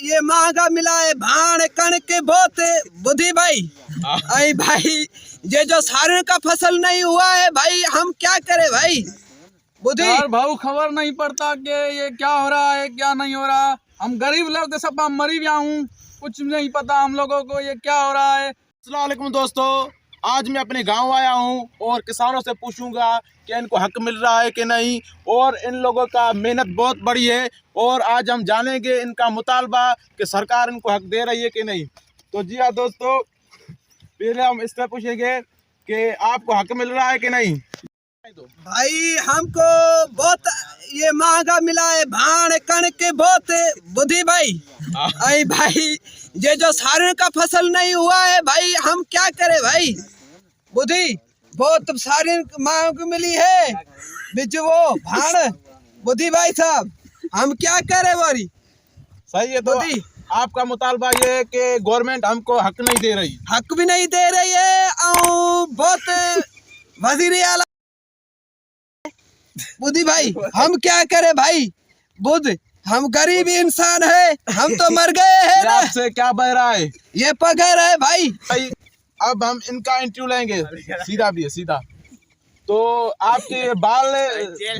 ये महंगा मिला है भाण कणक बहुत बुद्धि भाई। अरे भाई ये जो सारण का फसल नहीं हुआ है भाई, हम क्या करें भाई बुद्धि। यार भाऊ खबर नहीं पड़ता कि ये क्या हो रहा है क्या नहीं हो रहा। हम गरीब लोग सब मरी गया हूँ, कुछ नहीं पता हम लोगों को ये क्या हो रहा है। अस्सलाम वालेकुम दोस्तों, आज मैं अपने गांव आया हूं और किसानों से पूछूंगा कि इनको हक मिल रहा है कि नहीं, और इन लोगों का मेहनत बहुत बड़ी है और आज हम जानेंगे इनका मुतालबा कि सरकार इनको हक दे रही है कि नहीं। तो जी हाँ दोस्तों, पहले हम इससे पूछेंगे कि आपको हक मिल रहा है कि नहीं। भाई हमको बहुत ये महंगा मिला है भाण कणक बहुत बुद्धि भाई। अरे भाई ये जो सारण का फसल नहीं हुआ है भाई, हम क्या करें भाई बुद्धि। बहुत सारण महंग मिली है बिच वो भाण बुद्धि भाई साहब, हम क्या करें वारी। सही है, तो आपका मुतालबा ये है कि गवर्नमेंट हमको हक नहीं दे रही। हक भी नहीं दे रही है और बहुत वजीर आला बुद्धि भाई, हम क्या करें भाई बुद्ध। हम गरीब इंसान है, हम तो मर गए हैं ना। आपसे क्या बह रहा है? ये पगार है भाई। अब हम इनका इंटरव्यू लेंगे, सीधा भी है सीधा। तो आपके बाल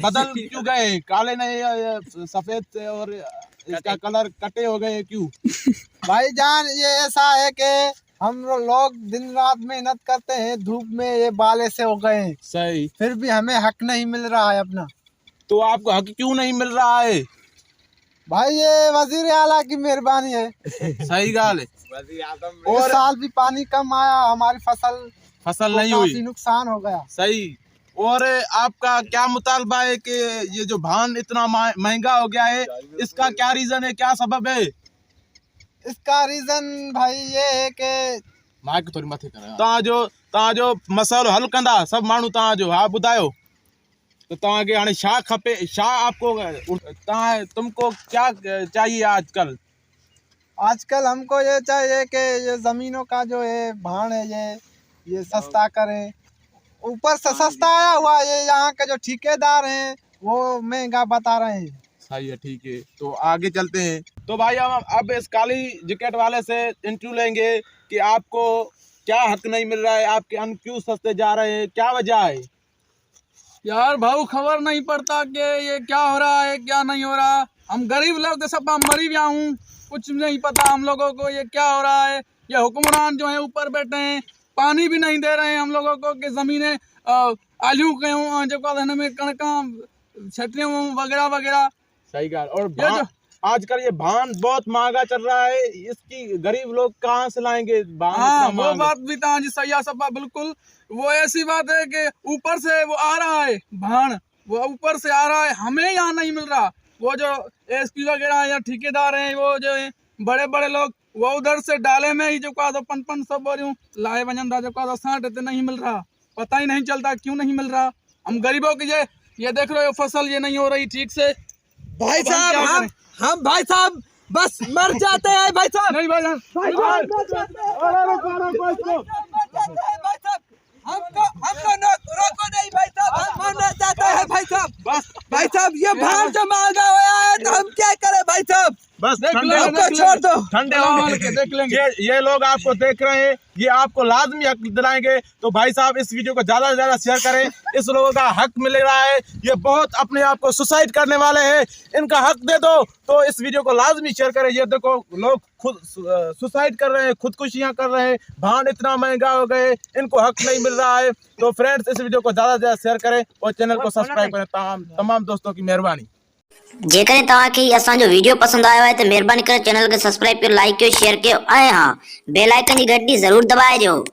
बदल क्यों गए, काले नहीं सफेद से, और इसका कलर कटे हो गए क्यों? भाईजान ये ऐसा है कि हम लोग दिन रात मेहनत करते हैं, धूप में ये बाल ऐसे हो गए हैं। सही, फिर भी हमें हक नहीं मिल रहा है अपना। तो आपको हक क्यों नहीं मिल रहा है? भाई ये वजीर आला की मेहरबानी है। सही गाल है। और साल भी पानी कम आया, हमारी फसल नहीं हुई, काफी नुकसान हो गया। सही। और आपका क्या मुतालबा है कि ये जो धान इतना महंगा हो गया है, इसका क्या रीजन है, क्या सबब है? इसका रीजन भाई ये है कि माइक थोड़ी मथे कर तव्हां जो मसलो हल कंदा सब माण्हू तव्हां जो हा ॿुधायो। तो तव्हां खे हाणे छा खपे, छा आपको तुमको क्या चाहिए आजकल? आजकल हमको ये चाहिए कि ये जमीनों का जो है भाण है ये सस्ता करें। ऊपर से सस्ता आया हुआ, ये यहाँ के जो ठेकेदार हैं वो महंगा बता रहे हैं। सही है, ठीक है, तो आगे चलते हैं। तो भाई हम अब इस काली जैकेट वाले से इंटरव्यू लेंगे कि आपको क्या हक नहीं मिल रहा है, आपके अन्न क्यों सस्ते जा रहे हैं, क्या वजह है? यार भाऊ खबर नहीं पड़ता कि ये क्या हो रहा है क्या नहीं हो रहा। हम गरीब लोग सब मरी गया हूँ, कुछ नहीं पता हम लोगों को ये क्या हो रहा है। ये हुक्मरान जो है ऊपर बैठे हैं, पानी भी नहीं दे रहे हैं हम लोगों को कि जमीनें आलू गेहूँ जो में कणका छटियों वगैरह वगैरह। सही गाल। और आजकल ये धान बहुत महंगा चल रहा है, इसकी गरीब लोग कहाँ से लाएंगे धान? हाँ वो बात भी जी सही है सब बिल्कुल। वो ऐसी बात है कि ऊपर से वो आ रहा है भाण, वो ऊपर से आ रहा है, हमें यहाँ नहीं मिल रहा। वो जो एसपी वगैरह या ठेकेदार हैं, वो जो है बड़े बड़े लोग, वो उधर से डाले में ही जो का तो 500 बोरियों लाए वजनदा जो का तो 60 नहीं मिल रहा। पता ही नहीं चलता क्यों नहीं मिल रहा। हम गरीबों की ये देख रहे हो फसल ये नहीं हो रही ठीक से। भाई साहब हम भाई साहब बस मर जाते हैं भाई साहब। नहीं भाई हमको रोको नहीं भाई साहब, हम मरना चाहते हैं भाई साहब। भाई साहब ये भाण जो महंगा हुआ है तो हम क्या करें भाई साहब। बस हमको छोड़ दो, ठंडे होंगे, देख लेंगे। ये लोग आपको देख रहे हैं, ये आपको लाजमी हक दिलाएंगे। तो भाई साहब इस वीडियो को ज्यादा से ज्यादा शेयर करें, इस लोगों का हक मिल रहा है। ये बहुत अपने आप को सुसाइड करने वाले हैं, इनका हक दे दो। तो इस वीडियो को लाजमी शेयर करें। ये देखो लोग खुद सुसाइड कर रहे हैं, खुदकुशियां कर रहे हैं, धान इतना महंगा हो गए, इनको हक नहीं मिल रहा है। तो फ्रेंड्स इस वीडियो को ज्यादा से ज्यादा शेयर करें और चैनल को सब्सक्राइब करें। तमाम दोस्तों की मेहरबानी। जेकर तव्हांखे असांजो वीडियो पसंद आयो है तो मेहरबानी करे चैनल के सब्सक्राइब कयो, लाइक कयो, शेयर कयो ऐं हाँ बेल आइकन जी घंटी जरूर दबाइजो।